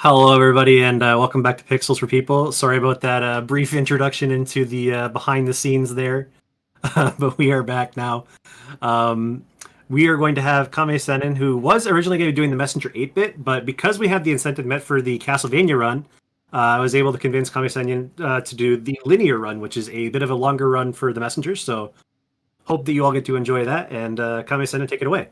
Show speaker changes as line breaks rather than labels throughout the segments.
Hello, everybody, and welcome back to Pixels for People. Sorry about that brief introduction into the behind the scenes there, but we are back now. Um, we are going to have Kammesennin, who was originally going to be doing the Messenger 8-bit, but because we had the incentive met for the Castlevania run, I was able to convince Kammesennin to do the linear run, which is a bit of a longer run for the Messengers. So hope that you all get to enjoy that, and Kammesennin, take it away.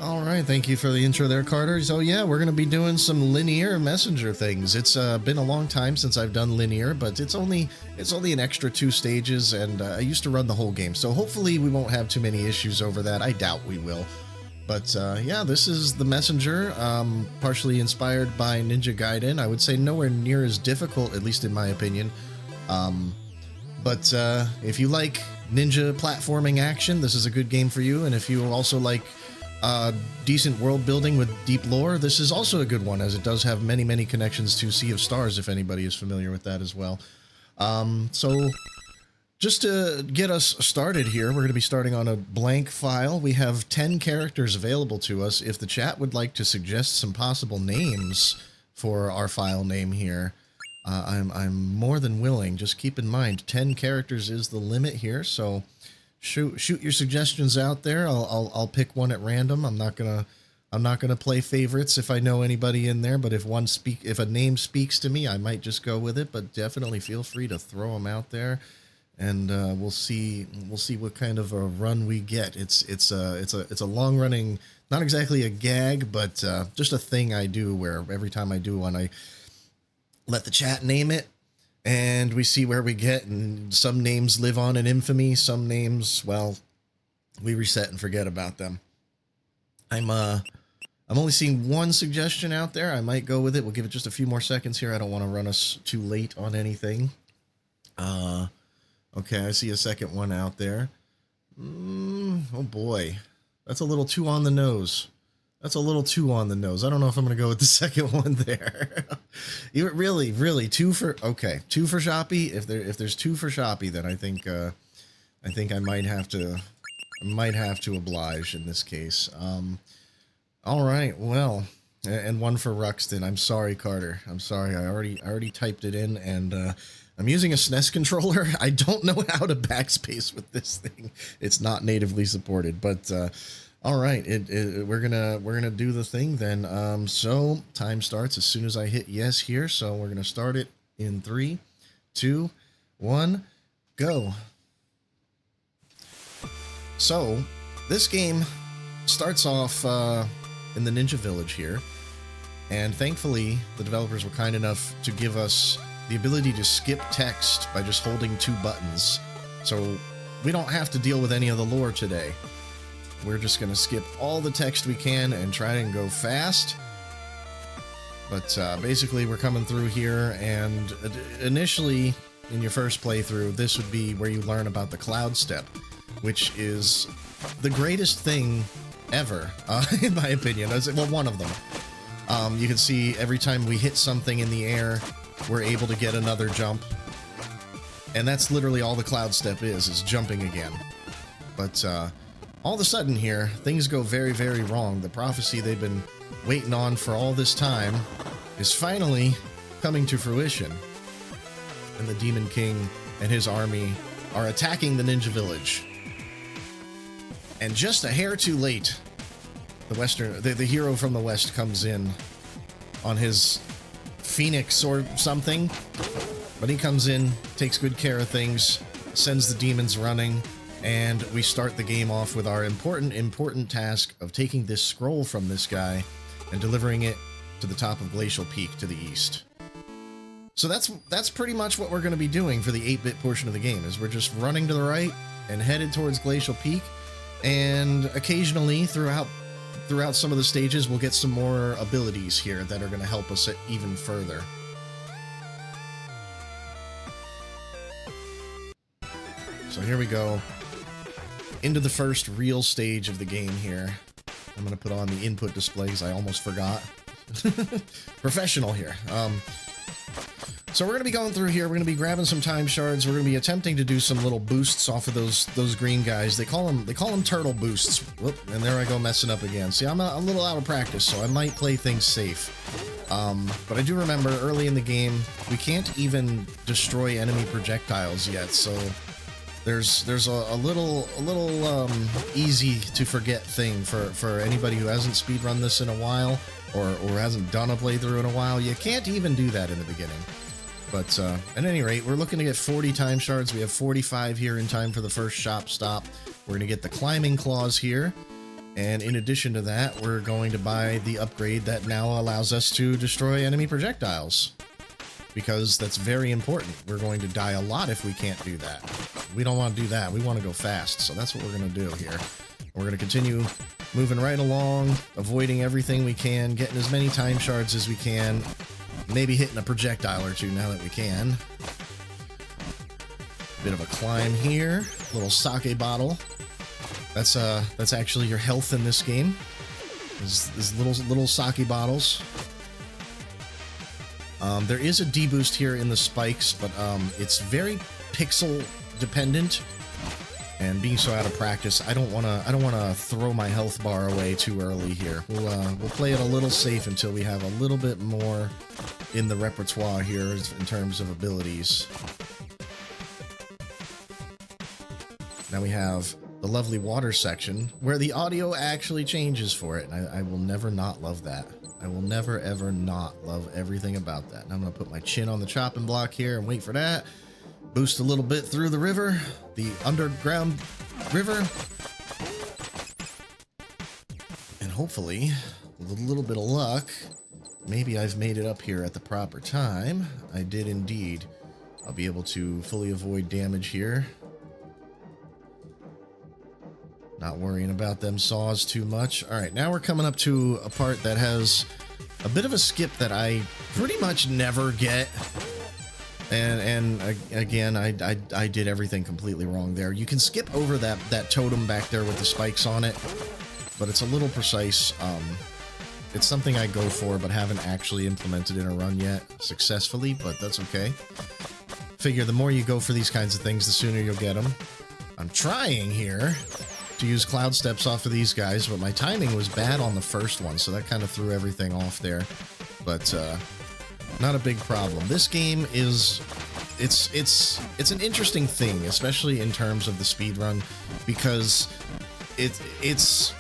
All right, thank you for the intro there, Carter. So yeah, we're going to be doing some linear messenger things. It's been a long time since I've done linear, but it's only an extra 2 stages, and I used to run the whole game. So hopefully we won't have too many issues over that. I doubt we will. But yeah, this is the Messenger, partially inspired by Ninja Gaiden. I would say nowhere near as difficult, at least in my opinion. But if you like ninja platforming action, this is a good game for you. And if you also like decent world building with deep lore, this is also a good one, as it does have many connections to Sea of Stars, if anybody is familiar with that as well. So just to get us started here, we're going to be starting on a blank file. We have 10 characters available to us. If the chat would like to suggest some possible names for our file name here, I'm more than willing. Just keep in mind, 10 characters is the limit here, so shoot your suggestions out there. I'll pick one at random. I'm not gonna play favorites if I know anybody in there, but if a name speaks to me, I might just go with it. But definitely feel free to throw them out there, and we'll see what kind of a run we get. It's a long running, not exactly a gag, but just a thing I do where every time I do one, I let the chat name it, and we see where we get, and some names live on in infamy. Some names, well, we reset and forget about them. I'm only seeing one suggestion out there. I might go with it. We'll give it just a few more seconds here. I don't want to run us too late on anything. Okay, I see a second one out there. Oh boy, that's a little too on the nose. That's a little too on the nose. I don't know if I'm going to go with the second one there. You really 2 for, okay, 2 for Shoppy. If there's 2 for Shoppy, then I think I might have to oblige in this case. All right, well, and 1 for Ruxton. I'm sorry, Carter. I'm sorry. I already typed it in, and I'm using a SNES controller. I don't know how to backspace with this thing. It's not natively supported, but all right, we're gonna do the thing then. So time starts as soon as I hit yes here. So we're gonna start it in 3, 2, 1, go. So this game starts off in the Ninja Village here, and thankfully the developers were kind enough to give us the ability to skip text by just holding 2 buttons. So we don't have to deal with any of the lore today. We're just going to skip all the text we can and try and go fast. But basically, we're coming through here, and initially, in your first playthrough, this would be where you learn about the Cloud Step, which is the greatest thing ever, in my opinion. Well, one of them. You can see every time we hit something in the air, we're able to get another jump. And that's literally all the Cloud Step is jumping again. But all of a sudden here, things go very wrong. The prophecy they've been waiting on for all this time is finally coming to fruition. And the Demon King and his army are attacking the Ninja Village. And just a hair too late, the hero from the West comes in on his Phoenix or something. But he comes in, takes good care of things, sends the demons running, and we start the game off with our important task of taking this scroll from this guy and delivering it to the top of Glacial Peak to the east. So that's pretty much what we're going to be doing for the 8-bit portion of the game, is we're just running to the right and headed towards Glacial Peak, and occasionally throughout some of the stages we'll get some more abilities here that are going to help us even further. So here we go. Into the first real stage of the game here. I'm going to put on the input display because I almost forgot. Professional here. So we're going to be going through here. We're going to be grabbing some time shards. We're going to be attempting to do some little boosts off of those green guys. They call them turtle boosts. Whoop, and there I go messing up again. See, I'm a little out of practice, so I might play things safe. But I do remember early in the game, we can't even destroy enemy projectiles yet, so there's a little easy to forget thing for anybody who hasn't speedrun this in a while, or hasn't done a playthrough in a while. You can't even do that in the beginning. But at any rate, we're looking to get 40 time shards. We have 45 here in time for the first shop stop. We're going to get the climbing claws here. And in addition to that, we're going to buy the upgrade that now allows us to destroy enemy projectiles. Because that's very important. We're going to die a lot if we can't do that. We don't want to do that. We want to go fast. So that's what we're going to do here. We're going to continue moving right along, avoiding everything we can, getting as many time shards as we can, maybe hitting a projectile or two now that we can. Bit of a climb here, little sake bottle. That's actually your health in this game. These little sake bottles. There is a deboost here in the spikes, but it's very pixel dependent. And being so out of practice, I don't wanna throw my health bar away too early here. We'll play it a little safe until we have a little bit more in the repertoire here in terms of abilities. Now we have the lovely water section where the audio actually changes for it, and I will never not love that. I will never ever not love everything about that. And I'm gonna put my chin on the chopping block here and wait for that. Boost a little bit through the river, the underground river. And hopefully, with a little bit of luck, maybe I've made it up here at the proper time. I did indeed. I'll be able to fully avoid damage here. Not worrying about them saws too much. All right, now we're coming up to a part that has a bit of a skip that I pretty much never get. And again, I did everything completely wrong there. You can skip over that totem back there with the spikes on it, but it's a little precise. It's something I go for, but haven't actually implemented in a run yet successfully, but that's okay. Figure the more you go for these kinds of things, the sooner you'll get them. I'm trying here to use cloud steps off of these guys, but my timing was bad on the first one, so that kind of threw everything off there. But not a big problem. This game is it's an interesting thing, especially in terms of the speedrun, because it's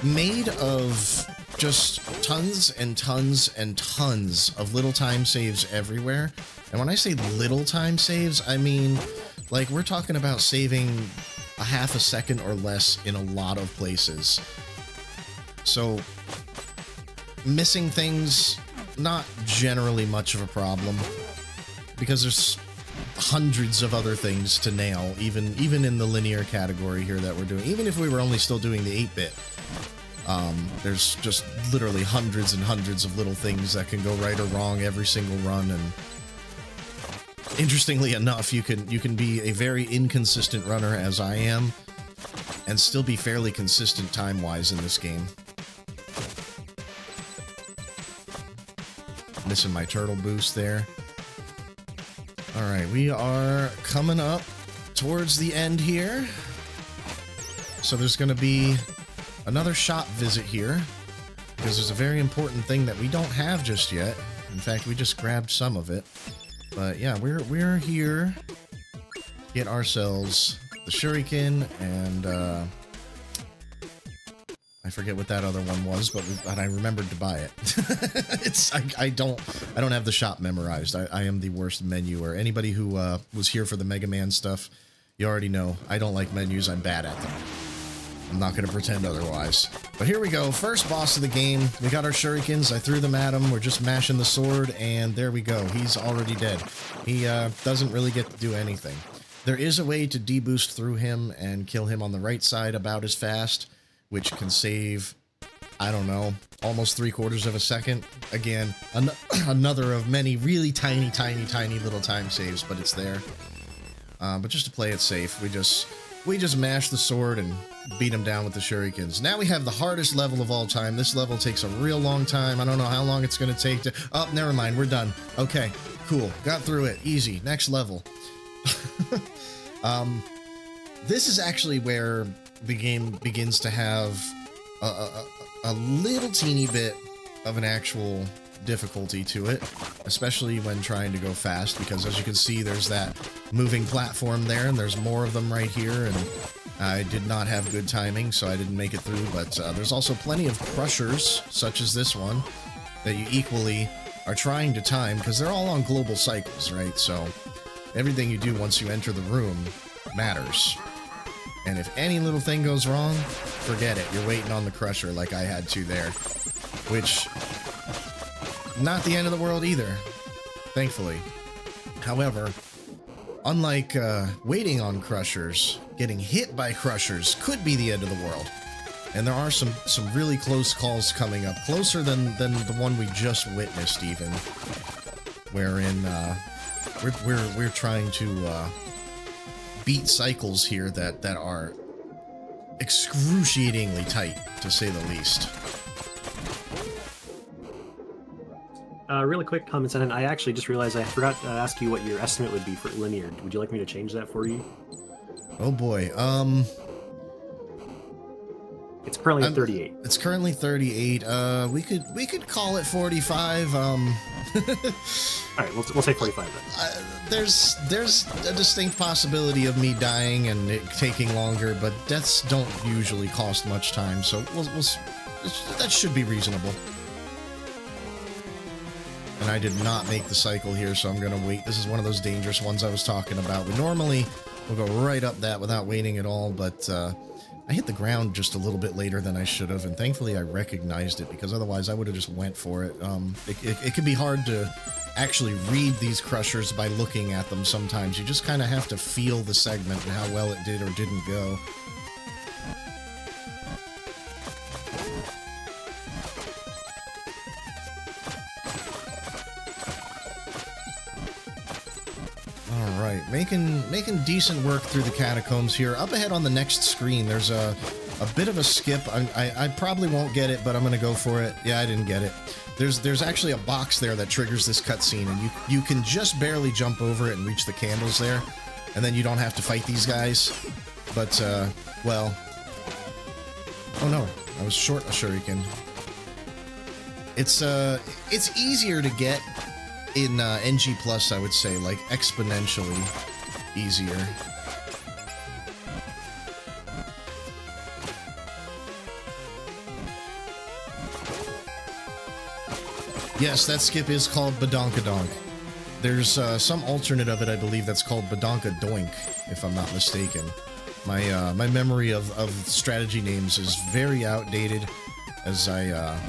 made of just tons and tons and tons of little time saves everywhere. And when I say little time saves, I mean, like, we're talking about saving a half a second or less in a lot of places. So missing things, not generally much of a problem, because there's hundreds of other things to nail, even in the linear category here that we're doing. Even if we were only still doing the 8-bit, there's just literally hundreds and hundreds of little things that can go right or wrong every single run. And interestingly enough, you can be a very inconsistent runner, as I am, and still be fairly consistent time-wise in this game. Missing my turtle boost there. Alright, we are coming up towards the end here. So there's going to be another shop visit here, because there's a very important thing that we don't have just yet. In fact, we just grabbed some of it. But yeah, we're here to get ourselves the shuriken and I forget what that other one was, but I remembered to buy it. I don't have the shop memorized. I am the worst menuer. Anybody who was here for the Mega Man stuff, you already know I don't like menus. I'm bad at them. I'm not going to pretend otherwise. But here we go. First boss of the game. We got our shurikens. I threw them at him. We're just mashing the sword, and there we go. He's already dead. He doesn't really get to do anything. There is a way to deboost through him and kill him on the right side about as fast, which can save, I don't know, almost 3/4 of a second. Again, another of many really tiny little time saves, but it's there. But just to play it safe, we just mash the sword and beat him down with the shurikens. Now we have the hardest level of all time. This level takes a real long time. I don't know how long it's going to take to... Oh, never mind. We're done. Okay, cool. Got through it. Easy. Next level. This is actually where the game begins to have a little teeny bit of an actual difficulty to it, especially when trying to go fast, because as you can see, there's that moving platform there, and there's more of them right here, and I did not have good timing, so I didn't make it through, but there's also plenty of crushers, such as this one, that you equally are trying to time, because they're all on global cycles, right? So everything you do once you enter the room matters. And if any little thing goes wrong, forget it. You're waiting on the crusher like I had to there. Which, not the end of the world either, thankfully. However, unlike waiting on crushers, getting hit by crushers could be the end of the world. And there are some really close calls coming up, closer than the one we just witnessed even, wherein we're trying to beat cycles here that are excruciatingly tight, to say the least.
Really quick, Kammesennin, I actually just realized I forgot to ask you what your estimate would be for linear. Would you like me to change that for you?
Oh boy,
It's currently at 38.
It's currently 38. We could call it 45.
All right, we'll say 45 then.
There's a distinct possibility of me dying and it taking longer, but deaths don't usually cost much time, so that should be reasonable. And I did not make the cycle here, so I'm gonna wait. This is one of those dangerous ones I was talking about. We normally will go right up that without waiting at all, but I hit the ground just a little bit later than I should have, and thankfully I recognized it, because otherwise I would have just went for it. It can be hard to actually read these crushers by looking at them sometimes. You just kind of have to feel the segment and how well it did or didn't go. Alright, making decent work through the catacombs here. Up ahead on the next screen, there's a bit of a skip. I probably won't get it, but I'm going to go for it. Yeah, I didn't get it. There's actually a box there that triggers this cutscene, and you can just barely jump over it and reach the candles there, and then you don't have to fight these guys. But, well... Oh no, I was short a shuriken. It's easier to get in NG+, I would say, like, exponentially easier. Yes, that skip is called Badonkadonk. There's some alternate of it, I believe, that's called Badonkadoink, if I'm not mistaken. My memory of strategy names is very outdated, as I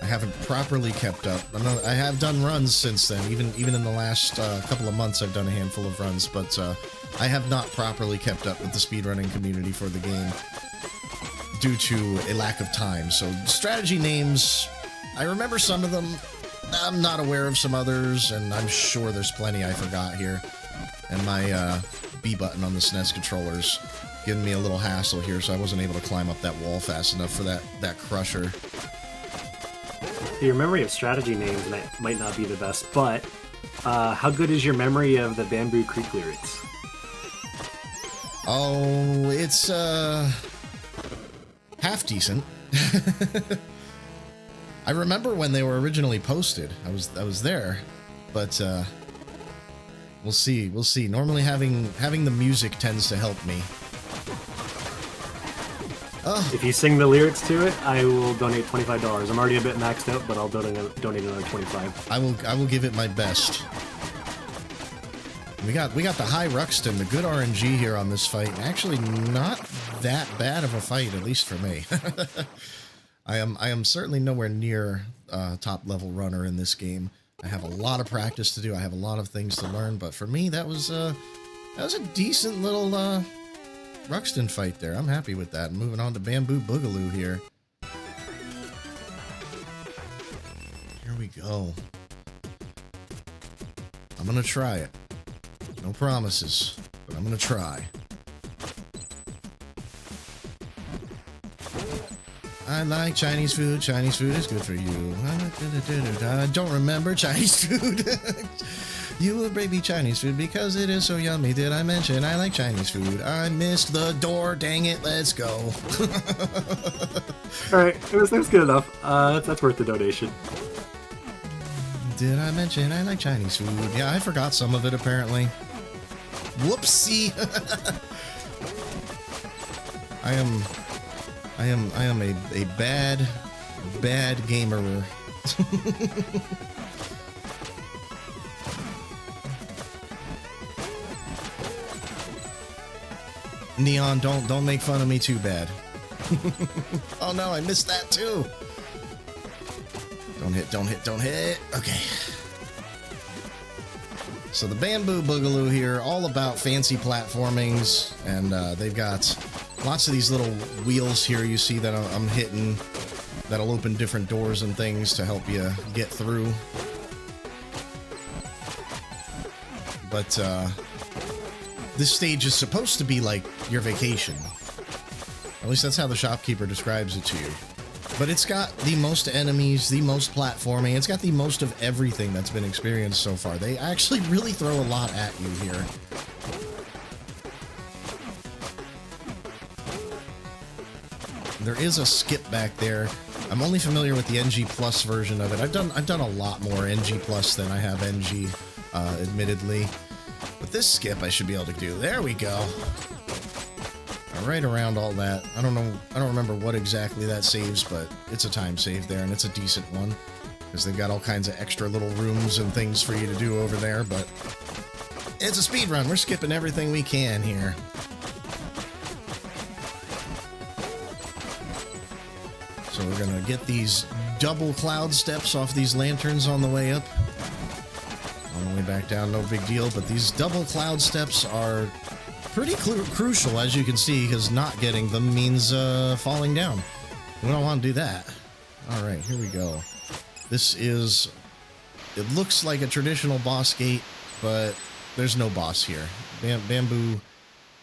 haven't properly kept up. I have done runs since then, even in the last couple of months I've done a handful of runs, but I have not properly kept up with the speedrunning community for the game due to a lack of time. So strategy names, I remember some of them, I'm not aware of some others, and I'm sure there's plenty I forgot here. And my B button on the SNES controller's giving me a little hassle here, so I wasn't able to climb up that wall fast enough for that crusher.
Your memory of strategy names might not be the best, but how good is your memory of the Bamboo Creek lyrics?
Oh, it's half decent. I remember when they were originally posted. I was there, but we'll see. We'll see. Normally having the music tends to help me. Oh.
If you sing the lyrics to it, I will donate $25. I'm already a bit maxed out, but I'll donate another $25.
I will give it my best. We got the high Ruxton, the good RNG here on this fight. Actually, not that bad of a fight, at least for me. I am certainly nowhere near top level runner in this game. I have a lot of practice to do. I have a lot of things to learn, but for me, that was a decent little Ruxton fight there. I'm happy with that. Moving on to Bamboo Boogaloo here. Here we go. I'm gonna try it. No promises, but I'm gonna try. I like Chinese food. Chinese food is good for you. I don't remember Chinese food. You will bring me Chinese food because it is so yummy. Did I mention I like Chinese food? I missed the door. Dang it. Let's go.
All right, it was good enough. That's worth the donation.
Did I mention I like Chinese food? Yeah, I forgot some of it apparently. Whoopsie. I am a bad gamer. Neon, don't make fun of me too bad. Oh no, I missed that too. Don't hit. Okay. So the Bamboo Boogaloo here, all about fancy platformings, and they've got lots of these little wheels here you see that I'm hitting that'll open different doors and things to help you get through. But this stage is supposed to be like your vacation. At least that's how the shopkeeper describes it to you. But it's got the most enemies, the most platforming, it's got the most of everything that's been experienced so far. They actually really throw a lot at you here. There is a skip back there. I'm only familiar with the NG Plus version of it. I've done a lot more NG Plus than I have NG, admittedly. But this skip I should be able to do. There we go. Right around all that. I don't remember what exactly that saves, but it's a time save there, and it's a decent one. Because they've got all kinds of extra little rooms and things for you to do over there, but it's a speed run. We're skipping everything we can here. So we're gonna get these double cloud steps off these lanterns on the way up. On the way back down, no big deal, but these double cloud steps are pretty crucial, as you can see, because not getting them means falling down. We don't want to do that. All right, here we go. This is... It looks like a traditional boss gate, but there's no boss here. Bamboo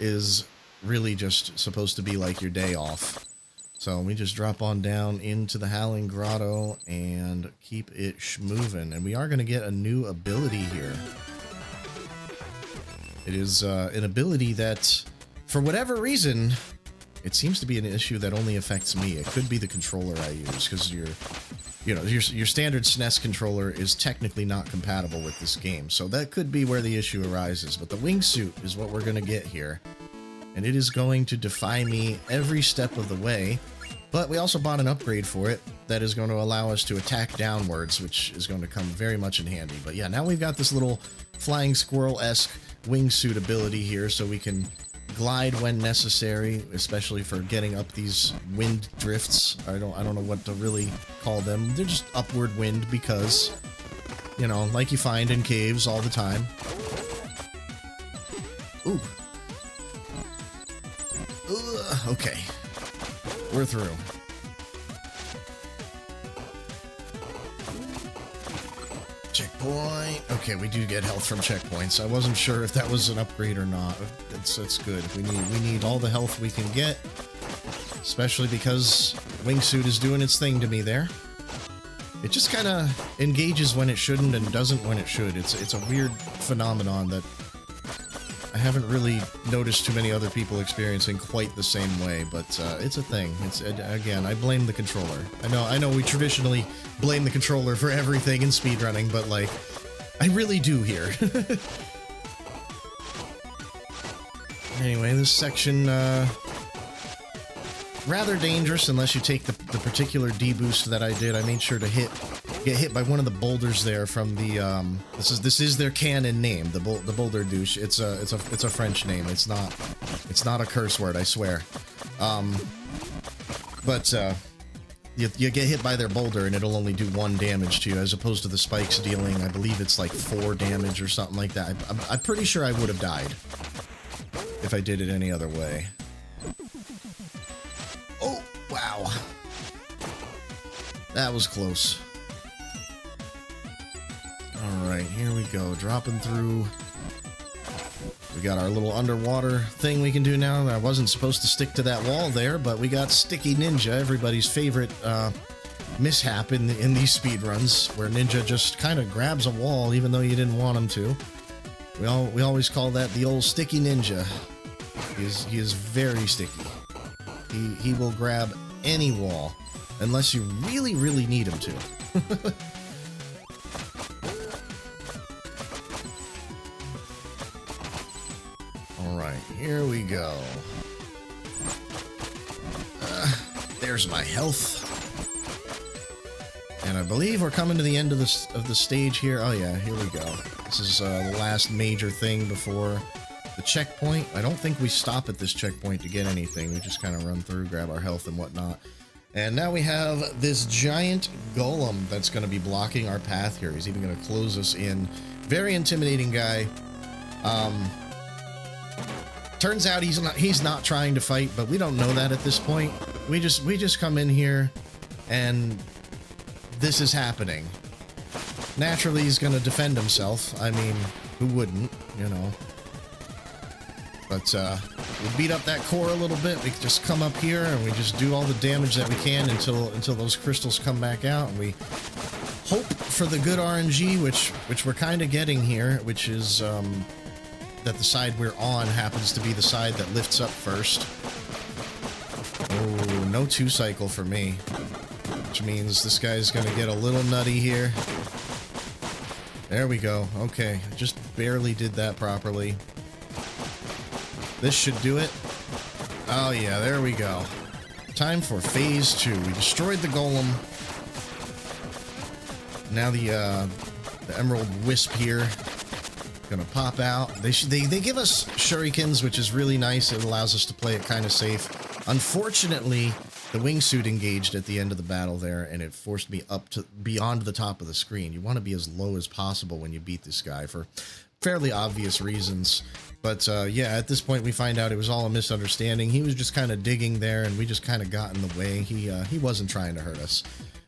is really just supposed to be like your day off. So we just drop on down into the Howling Grotto and keep it moving. And we are going to get a new ability here. It is an ability that, for whatever reason, it seems to be an issue that only affects me. It could be the controller I use, because your standard SNES controller is technically not compatible with this game. So that could be where the issue arises. But the wingsuit is what we're going to get here. And it is going to defy me every step of the way. But we also bought an upgrade for it that is going to allow us to attack downwards, which is going to come very much in handy. But yeah, now we've got this little flying squirrel-esque wingsuit ability here, so we can glide when necessary, especially for getting up these wind drifts. I don't know what to really call them. They're just upward wind because, you know, like you find in caves all the time. Ooh. Okay. We're through. Checkpoint. Okay, we do get health from checkpoints. I wasn't sure if that was an upgrade or not. That's good. We need all the health we can get, especially because wingsuit is doing its thing to me there. It just kind of engages when it shouldn't and doesn't when it should. It's a weird phenomenon that I haven't really noticed too many other people experiencing quite the same way, but it's a thing. It's again, I blame the controller. I know we traditionally blame the controller for everything in speedrunning, but like, I really do here. Anyway, this section rather dangerous unless you take the particular deboost that I did. I made sure to get hit by one of the boulders there from the this is their canon name, the boulder douche. It's a French name. It's not a curse word, I swear. But you get hit by their boulder and it'll only do 1 damage to you, as opposed to the spikes dealing, I believe it's like 4 damage or something like that. I'm pretty sure I would have died if I did it any other way. Oh, wow. That was close. Alright, here we go. Dropping through. We got our little underwater thing we can do now. I wasn't supposed to stick to that wall there, but we got Sticky Ninja, everybody's favorite mishap in these speedruns, where Ninja just kind of grabs a wall even though you didn't want him to. We always call that the old Sticky Ninja. He is very sticky. He will grab any wall, unless you really, really need him to. Here we go. There's my health. And I believe we're coming to the end of the stage here. Oh yeah, here we go. This is the last major thing before the checkpoint. I don't think we stop at this checkpoint to get anything. We just kind of run through, grab our health and whatnot. And now we have this giant golem that's going to be blocking our path here. He's even going to close us in. Very intimidating guy. Turns out he's not trying to fight, but we don't know that at this point. We just come in here and this is happening. Naturally, he's going to defend himself. I mean, who wouldn't, you know? But we beat up that core a little bit. We just come up here and we just do all the damage that we can until those crystals come back out, and we hope for the good RNG, which we're kind of getting here, which is that the side we're on happens to be the side that lifts up first. Oh, no 2-cycle for me, which means this guy's gonna get a little nutty here. There we go. Okay, just barely did that properly. This should do it. Oh yeah, there we go. Time for phase 2. We destroyed the golem. Now the emerald wisp here gonna pop out. They give us shurikens, which is really nice. It allows us to play it kind of safe. Unfortunately, the wingsuit engaged at the end of the battle there, and it forced me up to beyond the top of the screen. You want to be as low as possible when you beat this guy for fairly obvious reasons. But yeah, at this point we find out it was all a misunderstanding. He was just kind of digging there, and we just kind of got in the way. He wasn't trying to hurt us.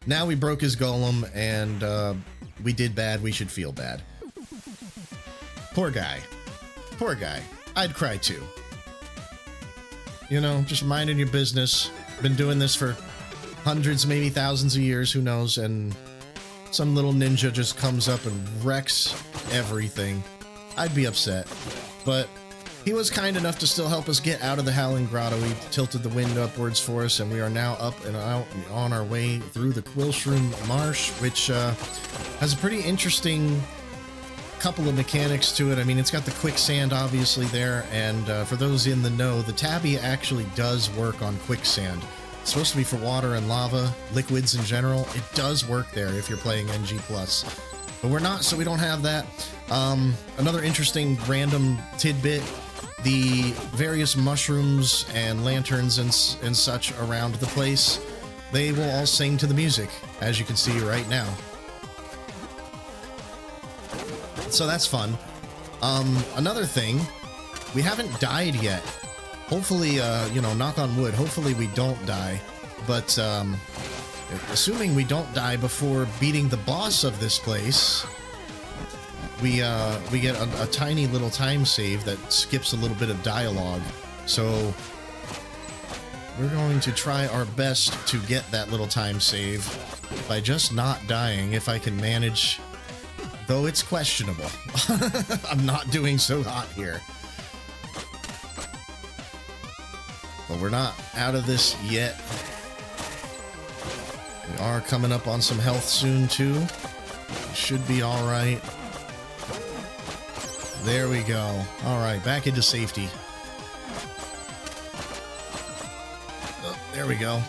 Now we broke his golem, and we did bad. We should feel bad. Poor guy. Poor guy. I'd cry too. You know, just minding your business. Been doing this for hundreds, maybe thousands of years, who knows, and some little ninja just comes up and wrecks everything. I'd be upset. But he was kind enough to still help us get out of the Howling Grotto. He tilted the wind upwards for us, and we are now up and out and on our way through the Quillshroom Marsh, which has a pretty interesting couple of mechanics to it. I mean, it's got the quicksand obviously there, and for those in the know, the tabby actually does work on quicksand. It's supposed to be for water and lava, liquids in general. It does work there if you're playing NG+. But we're not, so we don't have that. Another interesting random tidbit, the various mushrooms and lanterns and such around the place, they will all sing to the music, as you can see right now. So that's fun. Another thing, we haven't died yet. Hopefully, you know, knock on wood, hopefully we don't die. But, assuming we don't die before beating the boss of this place, we get a tiny little time save that skips a little bit of dialogue. So we're going to try our best to get that little time save by just not dying if I can manage, though it's questionable. I'm not doing so hot here. But we're not out of this yet. We are coming up on some health soon, too. We should be alright. There we go. Alright, back into safety. Oh, there we go.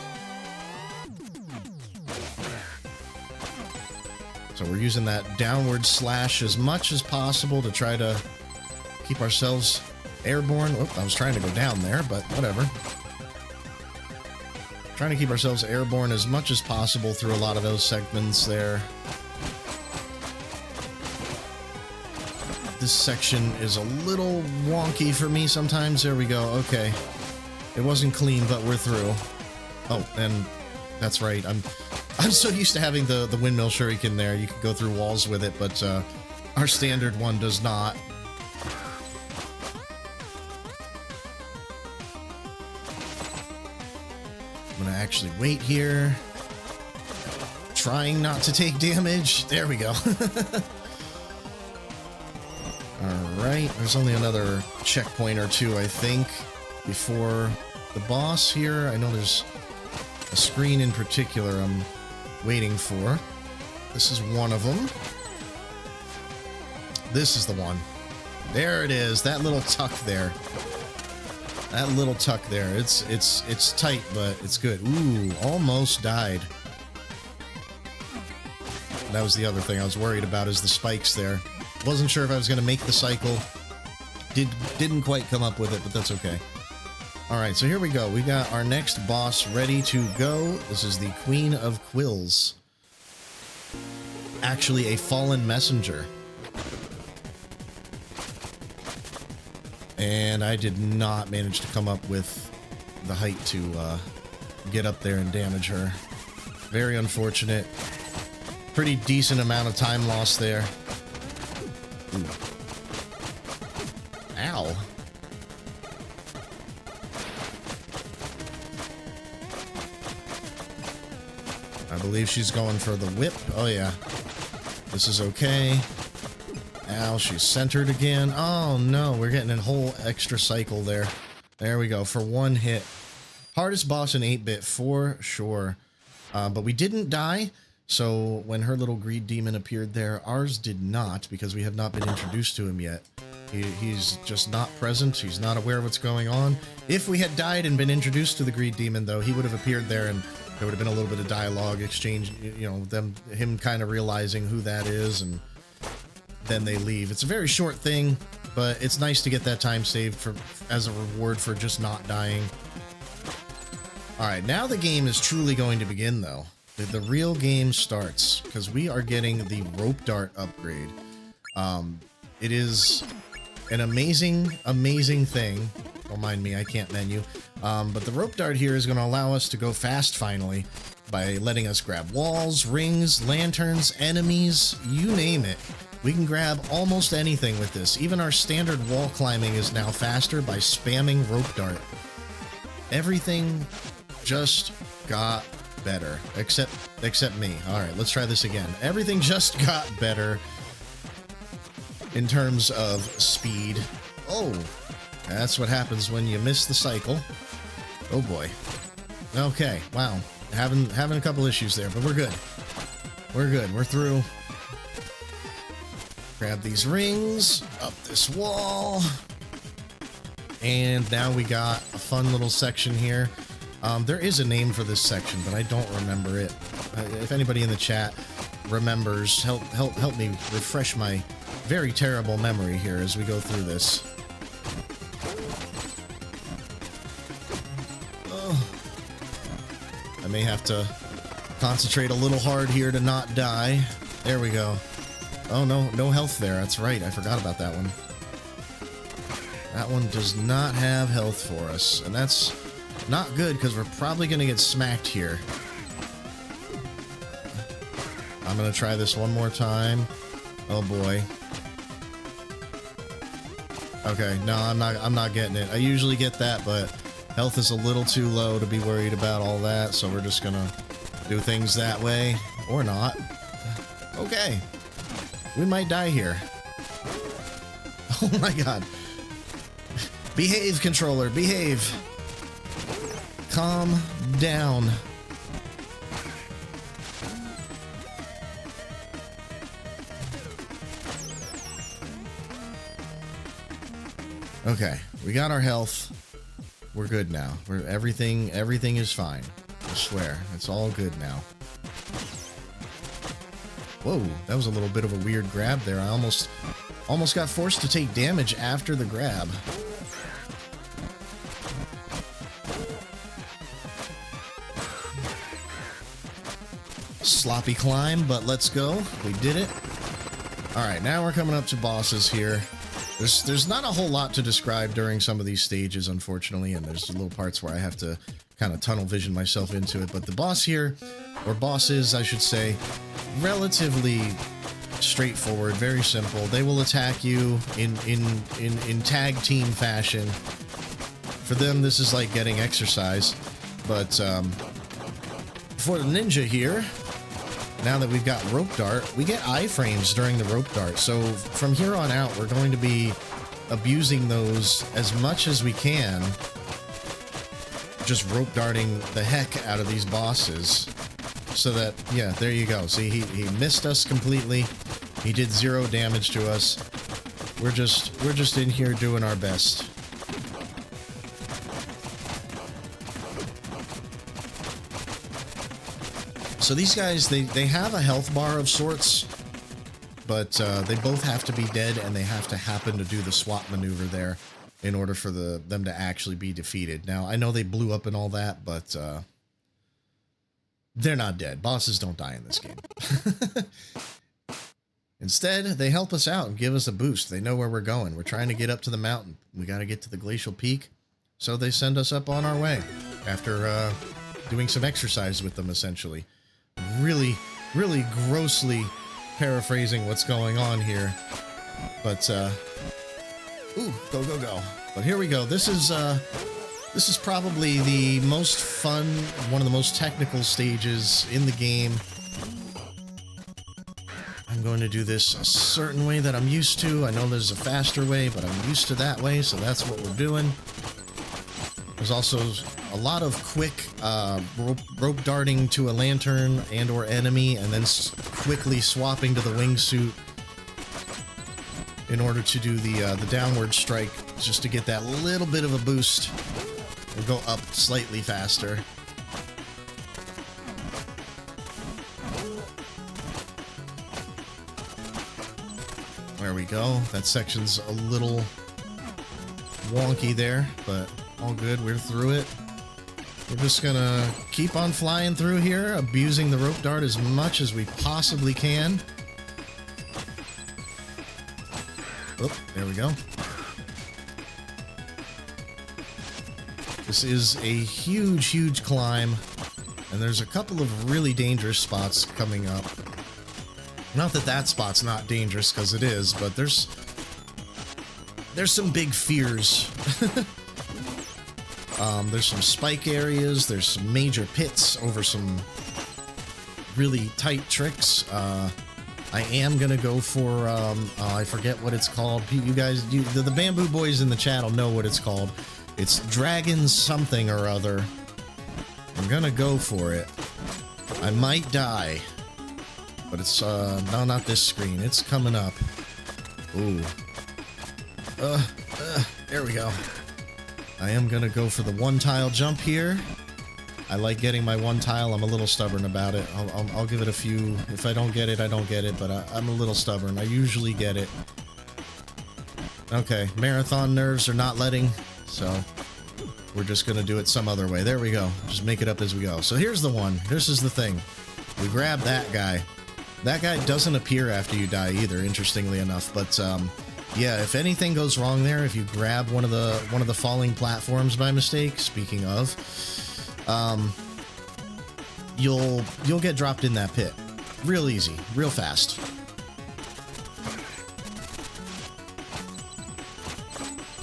So we're using that downward slash as much as possible to try to keep ourselves airborne. Oop, I was trying to go down there, but whatever. Trying to keep ourselves airborne as much as possible through a lot of those segments there. This section is a little wonky for me sometimes. There we go. Okay. It wasn't clean, but we're through. Oh, and that's right. I'm so used to having the windmill shuriken there. You can go through walls with it, but our standard one does not. I'm gonna actually wait here. Trying not to take damage. There we go. Alright, there's only another checkpoint or two, I think, before the boss here. I know there's a screen in particular I'm waiting for. This is one of them. This is the one. There it is, that little tuck there. That little tuck there, it's tight, but it's good. Ooh, almost died. That was the other thing I was worried about, is the spikes there. Wasn't sure if I was going to make the cycle. Didn't quite come up with it, but that's okay. Alright, so here we go. We got our next boss ready to go. This is the Queen of Quills. Actually, a fallen messenger. And I did not manage to come up with the height to get up there and damage her. Very unfortunate. Pretty decent amount of time lost there. Ooh. Ow. I believe she's going for the whip. Oh, yeah. This is okay. Ow, she's centered again. Oh, no. We're getting a whole extra cycle there. There we go. For one hit. Hardest boss in 8-bit, for sure. But we didn't die. So when her little greed demon appeared there, ours did not, because we have not been introduced to him yet. He's just not present. He's not aware of what's going on. If we had died and been introduced to the greed demon, though, he would have appeared there, and there would have been a little bit of dialogue exchange, you know, him kind of realizing who that is, and then they leave. It's a very short thing, but it's nice to get that time saved as a reward for just not dying. Alright, now the game is truly going to begin, though. The real game starts, because we are getting the rope dart upgrade. It is an amazing, amazing thing. Don't mind me, I can't menu. But the rope dart here is going to allow us to go fast, finally, by letting us grab walls, rings, lanterns, enemies, you name it. We can grab almost anything with this. Even our standard wall climbing is now faster by spamming rope dart. Everything just got better, except me. All right, let's try this again. Everything just got better in terms of speed. Oh, that's what happens when you miss the cycle. Oh boy. Okay, wow. Having a couple issues there, but we're good. We're good. We're through. Grab these rings, up this wall. And now we got a fun little section here. There is a name for this section, but I don't remember it. If anybody in the chat remembers, help me refresh my very terrible memory here as we go through this. Oh. I may have to concentrate a little hard here to not die. There we go. Oh, no health there. That's right. I forgot about that one. That one does not have health for us, and that's not good, because we're probably going to get smacked here. I'm going to try this one more time. Oh boy. Okay, no, I'm not getting it. I usually get that, but health is a little too low to be worried about all that, so we're just going to do things that way. Or not. Okay. We might die here. Oh my god. Behave, controller, behave. Calm down. Okay, we got our health. We're good now. Everything is fine. I swear, it's all good now. Whoa, that was a little bit of a weird grab there. I almost got forced to take damage after the grab. Sloppy climb, but let's go. We did it. Alright, now we're coming up to bosses here. There's not a whole lot to describe during some of these stages, unfortunately, and there's little parts where I have to kind of tunnel vision myself into it. But the boss here, or bosses, I should say, relatively straightforward, very simple. They will attack you in tag team fashion. For them, this is like getting exercise. But for the ninja here, now that we've got rope dart, we get iframes during the rope dart. So from here on out, we're going to be abusing those as much as we can. Just rope darting the heck out of these bosses. So that, yeah, there you go. See, he missed us completely. He did 0 damage to us. We're just in here doing our best. So these guys, they have a health bar of sorts, but they both have to be dead, and they have to happen to do the swap maneuver there in order for them to actually be defeated. Now, I know they blew up and all that, but they're not dead. Bosses don't die in this game. Instead, they help us out and give us a boost. They know where we're going. We're trying to get up to the mountain. We got to get to the glacial peak, so they send us up on our way after doing some exercise with them, essentially. Really, really grossly paraphrasing what's going on here, but ooh, go go go! But here we go. This is probably the most fun, one of the most technical stages in the game. I'm going to do this a certain way that I'm used to. I know there's a faster way, but I'm used to that way, so that's what we're doing. There's also a lot of quick rope darting to a lantern and or enemy, and then quickly swapping to the wingsuit in order to do the downward strike, just to get that little bit of a boost and go up slightly faster. There we go. That section's a little wonky there, but all good. We're through it. We're just gonna keep on flying through here, abusing the rope dart as much as we possibly can. Oh, there we go. This is a huge, huge climb, and there's a couple of really dangerous spots coming up. Not that that spot's not dangerous, because it is, but there's some big fears. There's some spike areas, there's some major pits over some really tight tricks. I am gonna go for, I forget what it's called. You guys, the Bamboo Boys in the chat will know what it's called. It's Dragon something or other. I'm gonna go for it. I might die. But it's, no, not this screen. It's coming up. Ooh. There we go. I am gonna go for the one-tile jump here. I like getting my one tile. I'm a little stubborn about it. I'll give it a few. If I don't get it, I don't get it, but I'm a little stubborn. I usually get it. Okay, marathon nerves are not letting, so we're just gonna do it some other way. There we go. Just make it up as we go. So here's the one. This is the thing. We grab that guy. That guy doesn't appear after you die either, interestingly enough, but yeah, if anything goes wrong there, if you grab one of the falling platforms by mistake, speaking of, you'll get dropped in that pit. Real easy, real fast.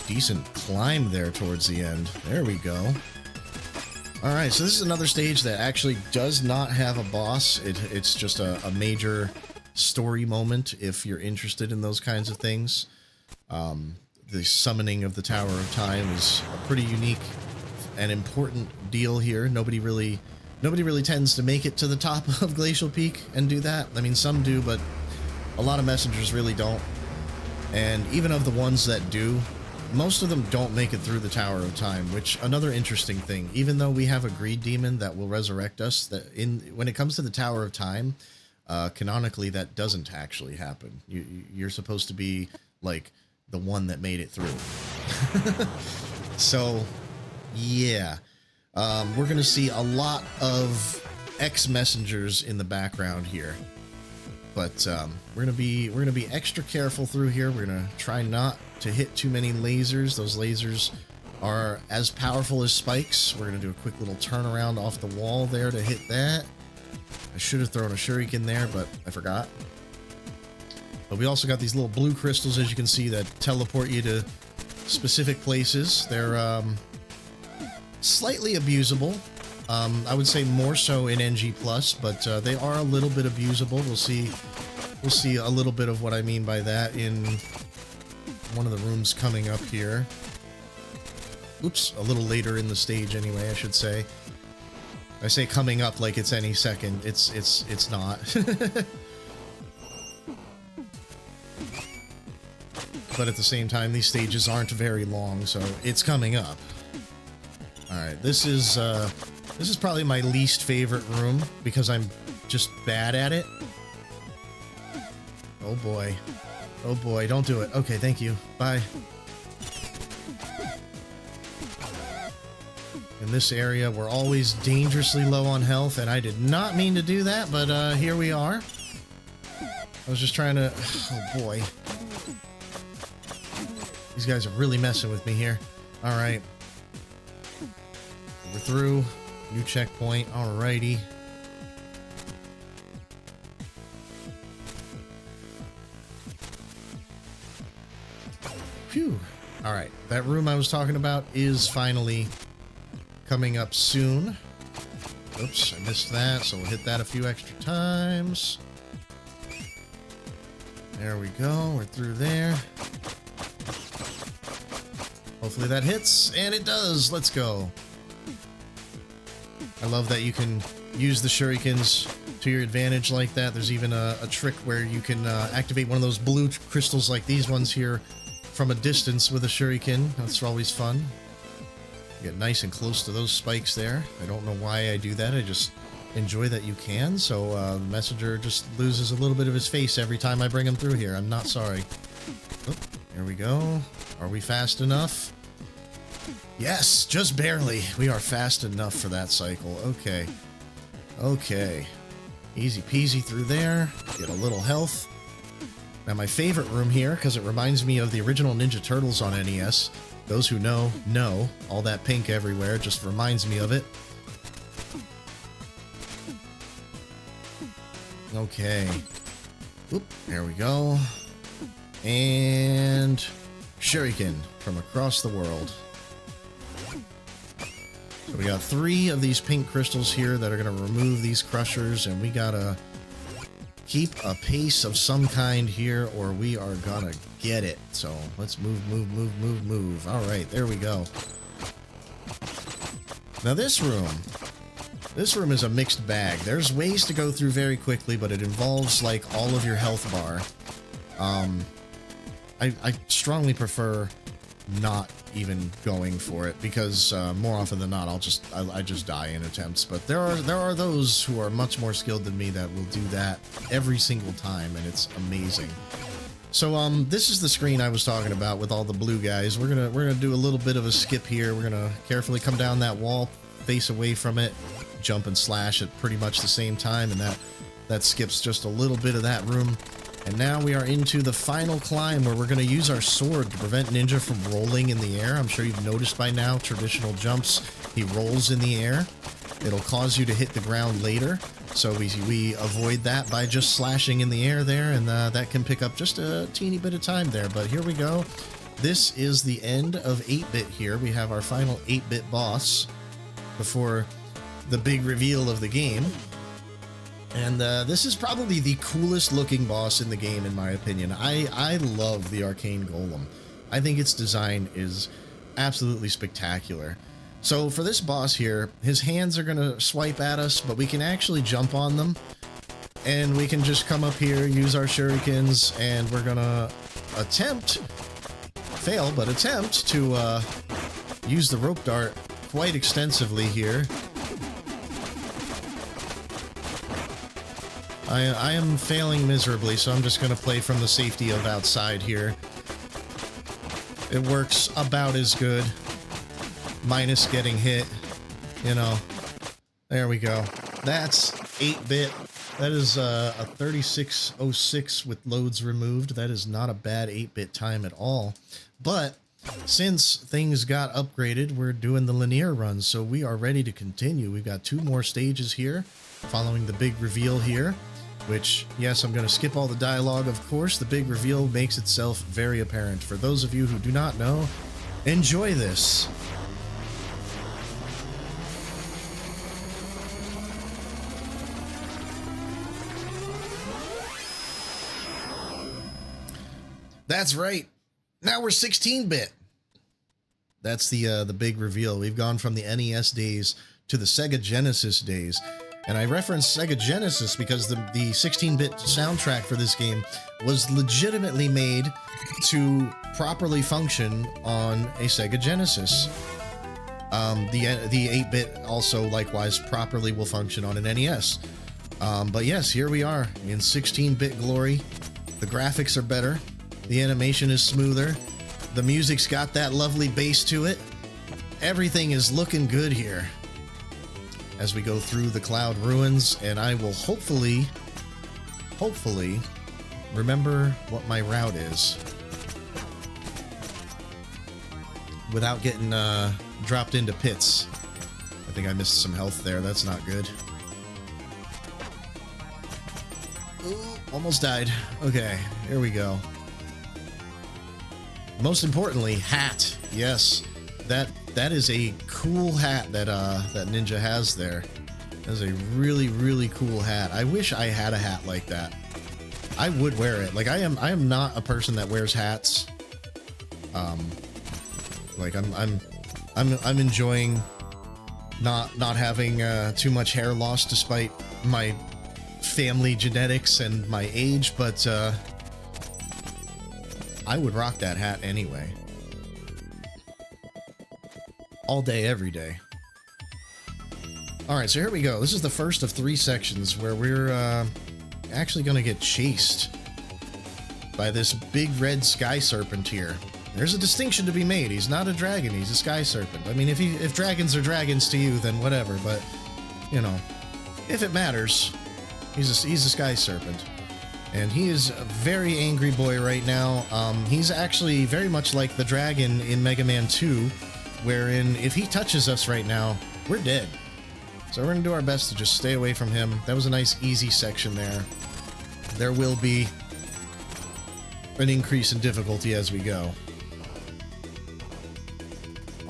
Decent climb there towards the end. There we go. Alright, so this is another stage that actually does not have a boss. It's just a major story moment if you're interested in those kinds of things. The summoning of the Tower of Time is a pretty unique and important deal here. Nobody really tends to make it to the top of Glacial Peak and do that. I mean, some do, but a lot of messengers really don't. And even of the ones that do, most of them don't make it through the Tower of Time, which another interesting thing. Even though we have a greed demon that will resurrect us, that when it comes to the Tower of Time, canonically that doesn't actually happen. You're supposed to be like the one that made it through. So yeah, we're gonna see a lot of ex-messengers in the background here, but we're gonna be extra careful through here. We're gonna try not to hit too many lasers. Those lasers are as powerful as spikes. We're gonna do a quick little turnaround off the wall there to hit that. I should have thrown a shuriken there, but I forgot. But we also got these little blue crystals, as you can see, that teleport you to specific places. They're slightly abusable. I would say more so in NG+, but they are a little bit abusable. We'll see a little bit of what I mean by that in one of the rooms coming up here. Oops, a little later in the stage anyway, I should say. I say coming up like it's any second. It's not. But at the same time, these stages aren't very long, so it's coming up. Alright, this is probably my least favorite room, because I'm just bad at it. Oh boy. Oh boy, don't do it. Okay, thank you. Bye. In this area, we're always dangerously low on health, and I did not mean to do that, but here we are. I was just trying to... Oh boy. These guys are really messing with me here. Alright. We're through. New checkpoint. Alrighty. Phew. Alright. That room I was talking about is finally coming up soon. Oops, I missed that, so we'll hit that a few extra times. There we go. We're through there. Hopefully that hits, and it does. Let's go. I love that you can use the shurikens to your advantage like that. There's even a trick where you can activate one of those blue crystals like these ones here from a distance with a shuriken. That's always fun. Get nice and close to those spikes there. I don't know why I do that. I just enjoy that you can. So the messenger just loses a little bit of his face every time I bring him through here. I'm not sorry. Oop, here we go. Are we fast enough? Yes, just barely. We are fast enough for that cycle. Okay. Okay. Easy peasy through there. Get a little health. Now my favorite room here, because it reminds me of the original Ninja Turtles on NES. Those who know, know. All that pink everywhere just reminds me of it. Okay. Oop, there we go. And shuriken from across the world. So we got 3 of these pink crystals here that are going to remove these crushers, and we gotta keep a pace of some kind here, or we are gonna get it. So let's move. All right, there we go. Now this room is a mixed bag. There's ways to go through very quickly, but it involves like all of your health bar. I strongly prefer not even going for it, because more often than not I just die in attempts. But there are those who are much more skilled than me that will do that every single time, and it's amazing. So this is the screen I was talking about with all the blue guys. We're gonna do a little bit of a skip here. We're gonna carefully come down that wall, face away from it, jump and slash at pretty much the same time, and that skips just a little bit of that room. And now we are into the final climb, where we're going to use our sword to prevent Ninja from rolling in the air. I'm sure you've noticed by now, traditional jumps, he rolls in the air. It'll cause you to hit the ground later, so we avoid that by just slashing in the air there, and that can pick up just a teeny bit of time there. But here we go. This is the end of 8-bit here. We have our final 8-bit boss before the big reveal of the game. And this is probably the coolest looking boss in the game, in my opinion. I love the Arcane Golem. I think its design is absolutely spectacular. So for this boss here, his hands are going to swipe at us, but we can actually jump on them. And we can just come up here, use our shurikens, and we're going to fail, but attempt to use the rope dart quite extensively here. I am failing miserably, so I'm just going to play from the safety of outside here. It works about as good, minus getting hit, you know. There we go. That's 8-bit. That is a 3606 with loads removed. That is not a bad 8-bit time at all. But since things got upgraded, we're doing the linear run, so we are ready to continue. We've got 2 more stages here, following the big reveal here. Which, yes, I'm going to skip all the dialogue, of course. The big reveal makes itself very apparent. For those of you who do not know, enjoy this. That's right. Now we're 16-bit. That's the big reveal. We've gone from the NES days to the Sega Genesis days. And I reference Sega Genesis because the 16-bit soundtrack for this game was legitimately made to properly function on a Sega Genesis. The 8-bit also likewise properly will function on an NES. But yes, here we are in 16-bit glory. The graphics are better. The animation is smoother. The music's got that lovely bass to it. Everything is looking good here as we go through the Cloud Ruins, and I will hopefully remember what my route is without getting dropped into pits. I think I missed some health there. That's not good. Ooh, almost died. Okay, here we go. Most importantly, hat. Yes, that is a cool hat that that Ninja has there. That is a really, really cool hat. I wish I had a hat like that. I would wear it. Like I am not a person that wears hats. Like I'm enjoying not having too much hair loss despite my family genetics and my age, but I would rock that hat anyway. All day, every day. Alright, so here we go. This is the first of 3 sections where we're actually going to get chased by this big red sky serpent here. There's a distinction to be made. He's not a dragon, he's a sky serpent. I mean, if dragons are dragons to you, then whatever, but, you know, if it matters, he's a sky serpent. And he is a very angry boy right now. He's actually very much like the dragon in Mega Man 2, wherein if he touches us right now, we're dead. So we're going to do our best to just stay away from him. That was a nice, easy section there. There will be an increase in difficulty as we go.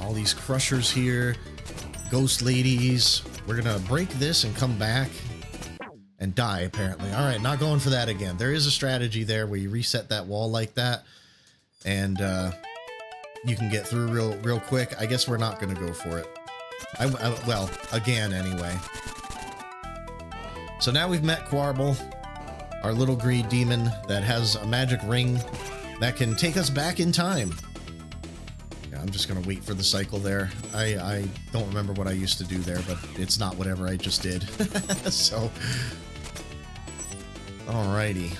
All these crushers here, ghost ladies. We're going to break this and come back and die, apparently. All right, not going for that again. There is a strategy there where you reset that wall like that, and you can get through real quick. I guess we're not going to go for it. Well, again, anyway. So now we've met Quarble, our little greed demon that has a magic ring that can take us back in time. Yeah, I'm just going to wait for the cycle there. I don't remember what I used to do there, but it's not whatever I just did. So, alrighty.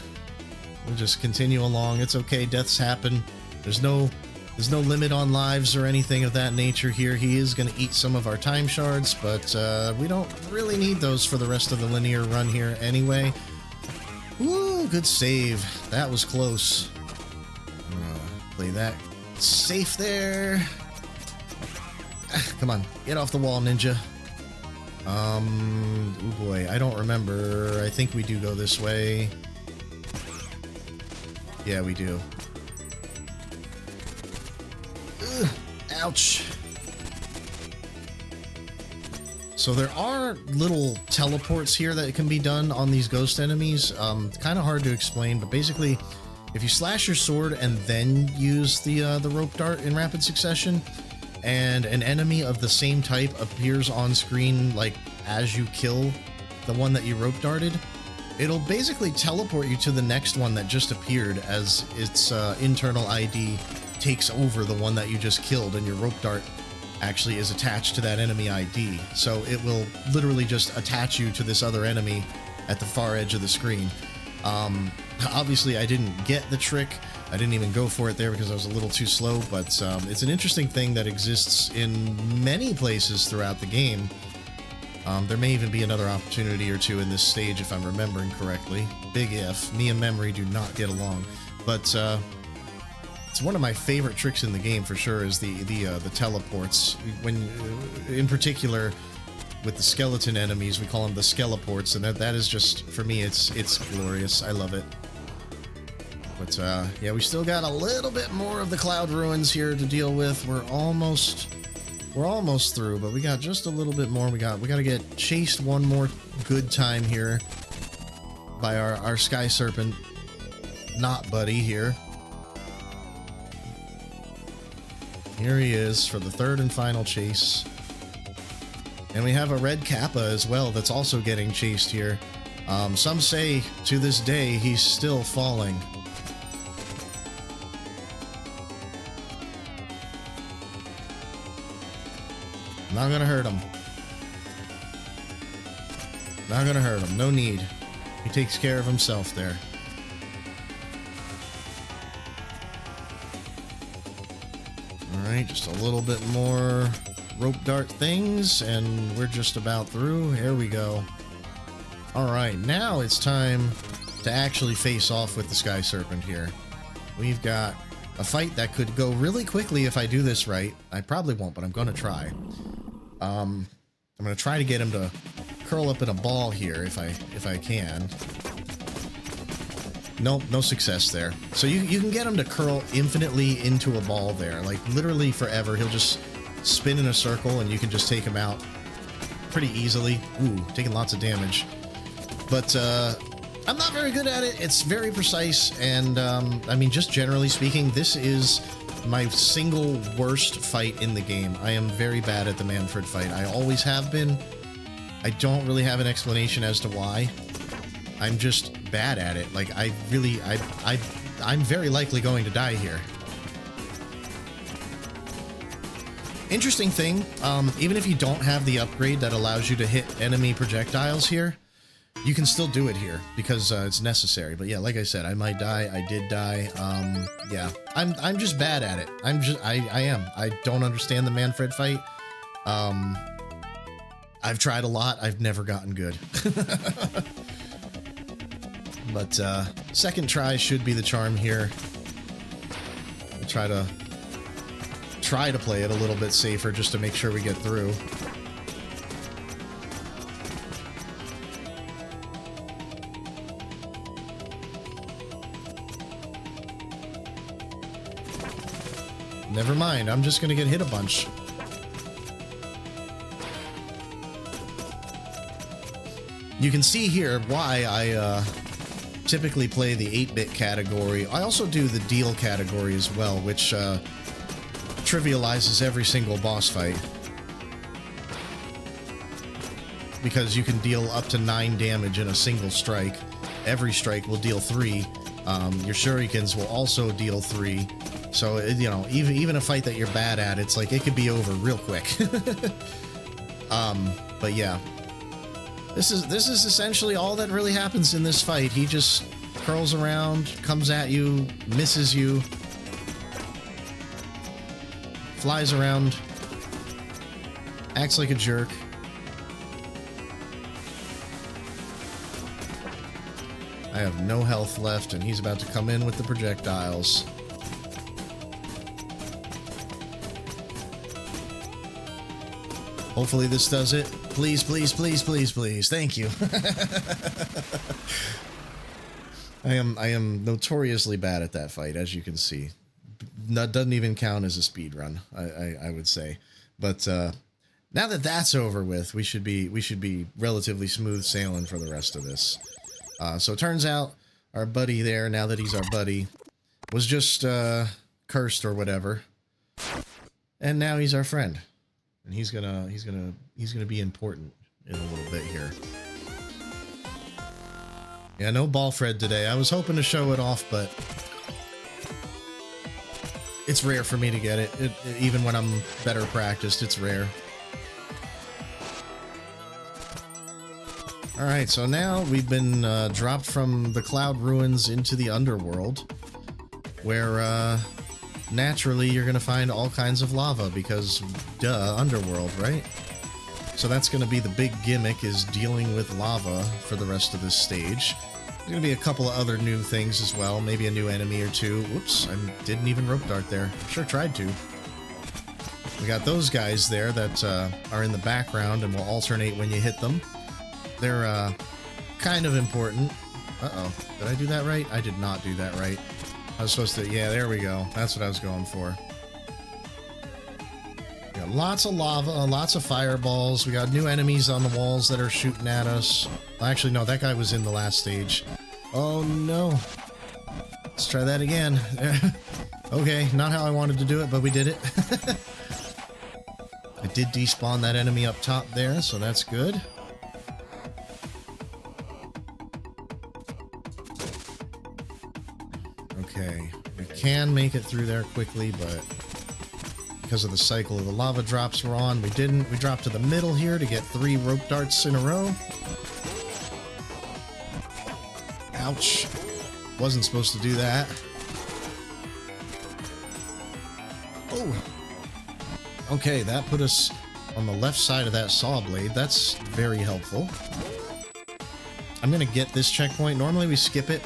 We'll just continue along. It's okay, deaths happen. There's no limit on lives or anything of that nature here. He is going to eat some of our time shards, but we don't really need those for the rest of the linear run here anyway. Woo, good save. That was close. Play that safe there. Come on, get off the wall, Ninja. Oh boy, I don't remember. I think we do go this way. Yeah, we do. Ugh, ouch. So there are little teleports here that can be done on these ghost enemies. Kind of hard to explain, but basically, if you slash your sword and then use the rope dart in rapid succession, and an enemy of the same type appears on screen, like as you kill the one that you rope darted, it'll basically teleport you to the next one that just appeared as its internal ID takes over the one that you just killed, and your rope dart actually is attached to that enemy ID. So it will literally just attach you to this other enemy at the far edge of the screen. Obviously, I didn't get the trick. I didn't even go for it there because I was a little too slow, but it's an interesting thing that exists in many places throughout the game. There may even be another opportunity or two in this stage if I'm remembering correctly. Big if. Me and memory do not get along. But it's one of my favorite tricks in the game for sure is the teleports. When, in particular, with the skeleton enemies, we call them the skeleports, and that is just, for me, it's glorious. I love it. But yeah, we still got a little bit more of the Cloud Ruins here to deal with. We're almost through, but we got just a little bit more. We got to get chased one more good time here by our Sky Serpent not buddy here. Here he is for the third and final chase. And we have a red Kappa as well that's also getting chased here. Some say to this day he's still falling. Not gonna hurt him. Not gonna hurt him. No need. He takes care of himself there. Alright, just a little bit more rope dart things, and we're just about through. Here we go. Alright, now it's time to actually face off with the Sky Serpent here. We've got a fight that could go really quickly if I do this right. I probably won't, but I'm gonna try. I'm gonna try to get him to curl up in a ball here if I can. Nope, no success there. So you can get him to curl infinitely into a ball there, like literally forever. He'll just spin in a circle and you can just take him out pretty easily. Ooh, taking lots of damage. But I'm not very good at it. It's very precise, and I mean, just generally speaking, this is my single worst fight in the game. I am very bad at the Manfred fight. I always have been. I don't really have an explanation as to why. I'm just bad at it. Like, I'm very likely going to die here. Interesting thing, even if you don't have the upgrade that allows you to hit enemy projectiles here, you can still do it here because it's necessary. But yeah, like I said, I might die. I did die. Yeah, I'm just bad at it. I am. I don't understand the Manfred fight. I've tried a lot. I've never gotten good. But second try should be the charm here. We'll try to play it a little bit safer just to make sure we get through. Never mind, I'm just gonna get hit a bunch. You can see here why I typically play the 8-bit category. I also do the deal category as well, which trivializes every single boss fight. Because you can deal up to 9 damage in a single strike. Every strike will deal 3. Your shurikens will also deal 3. So, you know, even a fight that you're bad at, it's like it could be over real quick. But yeah. This is essentially all that really happens in this fight. He just curls around, comes at you, misses you, flies around, acts like a jerk. I have no health left, and he's about to come in with the projectiles. Hopefully this does it. Please, please, please, please, please. Thank you. I am notoriously bad at that fight, as you can see. That doesn't even count as a speed run, I would say. But now that that's over with, we should be relatively smooth sailing for the rest of this. So it turns out our buddy there, now that he's our buddy, was just cursed or whatever, and now he's our friend. And he's gonna be important in a little bit here. Yeah, no Ballfred today. I was hoping to show it off, but it's rare for me to get it. Even when I'm better practiced, it's rare. Alright, so now we've been dropped from the Cloud Ruins into the Underworld, where naturally you're gonna find all kinds of lava because duh, Underworld, right? So that's gonna be the big gimmick, is dealing with lava for the rest of this stage. There's gonna be a couple of other new things as well, maybe a new enemy or two. Whoops, I didn't even rope dart there. Sure tried to. We got those guys there that are in the background and will alternate when you hit them. They're kind of important. Uh-oh, did I do that right? I did not do that right. I was supposed to, yeah, there we go. That's what I was going for. We got lots of lava, lots of fireballs. We got new enemies on the walls that are shooting at us. Actually, no, that guy was in the last stage. Oh, no. Let's try that again. Okay, not how I wanted to do it, but we did it. I did despawn that enemy up top there, so that's good. Okay, we can make it through there quickly, but because of the cycle of the lava drops we're on, we didn't. We dropped to the middle here to get 3 rope darts in a row. Ouch. Wasn't supposed to do that. Oh. Okay, that put us on the left side of that saw blade. That's very helpful. I'm gonna get this checkpoint. Normally we skip it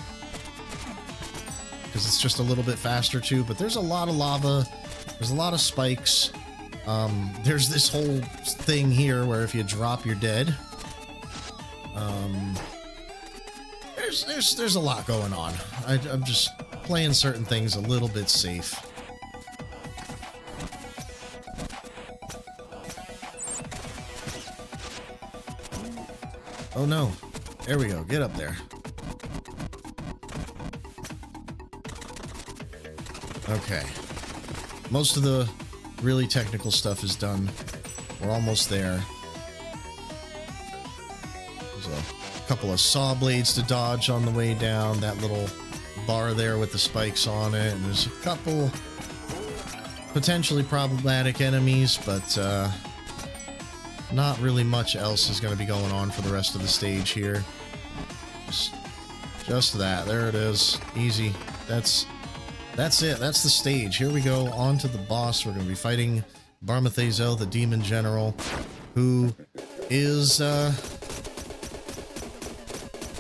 because it's just a little bit faster too, but there's a lot of lava. There's a lot of spikes. There's this whole thing here where if you drop, you're dead. There's a lot going on. I'm just playing certain things a little bit safe. Oh no. There we go. Get up there. Okay. Most of the really technical stuff is done. We're almost there. There's a couple of saw blades to dodge on the way down. That little bar there with the spikes on it. And there's a couple potentially problematic enemies, but not really much else is going to be going on for the rest of the stage here. Just that. There it is. Easy. That's it. That's the stage. Here we go. On to the boss. We're going to be fighting Barmathazel, the demon general, who is a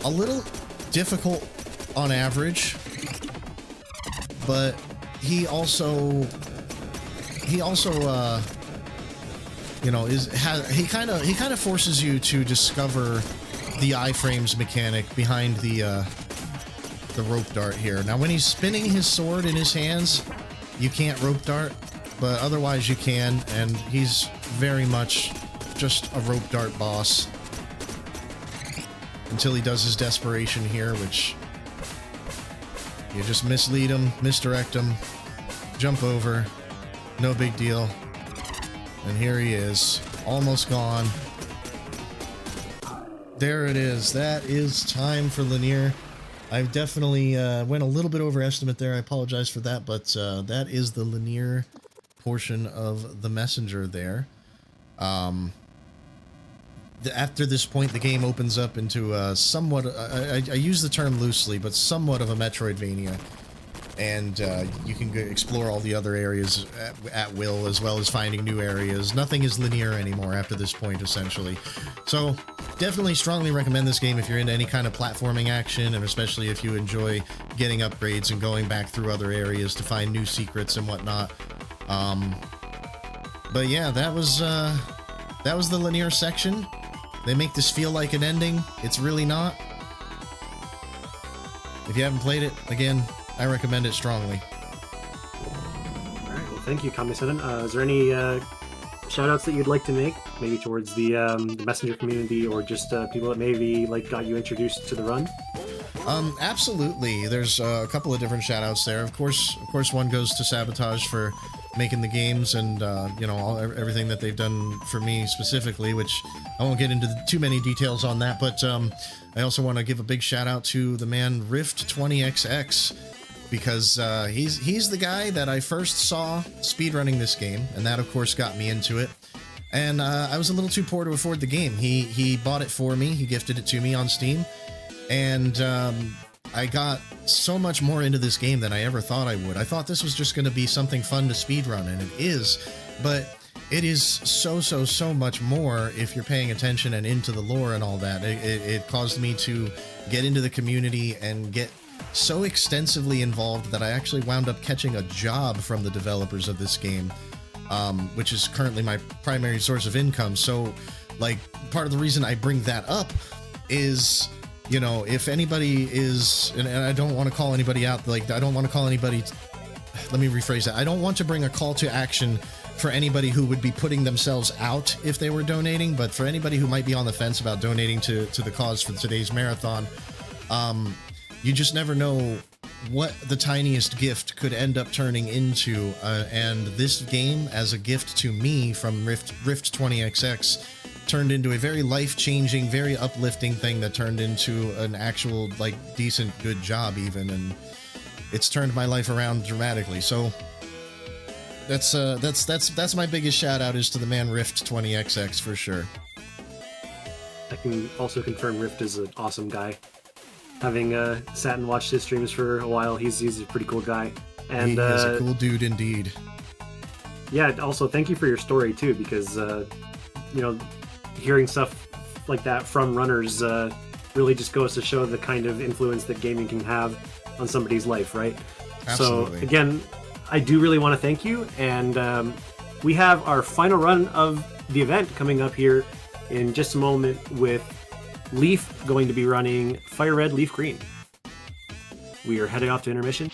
little difficult on average, but he also you know, he kind of forces you to discover the iframes mechanic behind the rope dart here. Now, when he's spinning his sword in his hands, you can't rope dart, but otherwise you can, and he's very much just a rope dart boss until he does his desperation here, which you just mislead him, misdirect him, jump over, no big deal. And here he is, almost gone. There it is. That is time for Linear. I've definitely went a little bit over estimate there. I apologize for that, but that is the Linear portion of the messenger there. After this point, the game opens up into somewhat, I use the term loosely, but somewhat of a Metroidvania. And you can explore all the other areas at will, as well as finding new areas. Nothing is linear anymore after this point, essentially. So, definitely strongly recommend this game if you're into any kind of platforming action, and especially if you enjoy getting upgrades and going back through other areas to find new secrets and whatnot. But yeah, that was the linear section. They make this feel like an ending. It's really not. If you haven't played it, again, I recommend it strongly.
Alright, well thank you, Kammesennin. Is there any shoutouts that you'd like to make? Maybe towards the messenger community, or just people that maybe got you introduced to the run?
Absolutely. There's a couple of different shoutouts there. Of course, one goes to Sabotage for making the games and you know, everything that they've done for me specifically, which I won't get into too many details on that, but I also want to give a big shout out to the man Rift20XX, because he's the guy that I first saw speedrunning this game, and that of course got me into it. And I was a little too poor to afford the game. He bought it for me, he gifted it to me on Steam, and I got so much more into this game than I ever thought I would. I thought this was just going to be something fun to speedrun, and it is, but it is so much more if you're paying attention and into the lore and all that. It caused me to get into the community and get so extensively involved that I actually wound up catching a job from the developers of this game, which is currently my primary source of income. So, like, part of the reason I bring that up is, you know, if anybody is, and I don't want to call anybody out, like, I don't want to call anybody, let me rephrase that. I don't want to bring a call to action for anybody who would be putting themselves out if they were donating, but for anybody who might be on the fence about donating to the cause for today's marathon, you just never know what the tiniest gift could end up turning into, and this game, as a gift to me from Rift20XX, turned into a very life-changing, very uplifting thing that turned into an actual, like, decent, good job even, and it's turned my life around dramatically. So that's my biggest shout out, is to the man Rift20XX for sure.
I can also confirm Rift is an awesome guy. having sat and watched his streams for a while. He's a pretty cool guy. And
he is a cool dude indeed.
Yeah, also thank you for your story too, because you know, hearing stuff like that from runners really just goes to show the kind of influence that gaming can have on somebody's life, right?
Absolutely.
So again, I do really want to thank you, and we have our final run of the event coming up here in just a moment, with Leaf going to be running Fire Red, Leaf Green. We are heading off to intermission.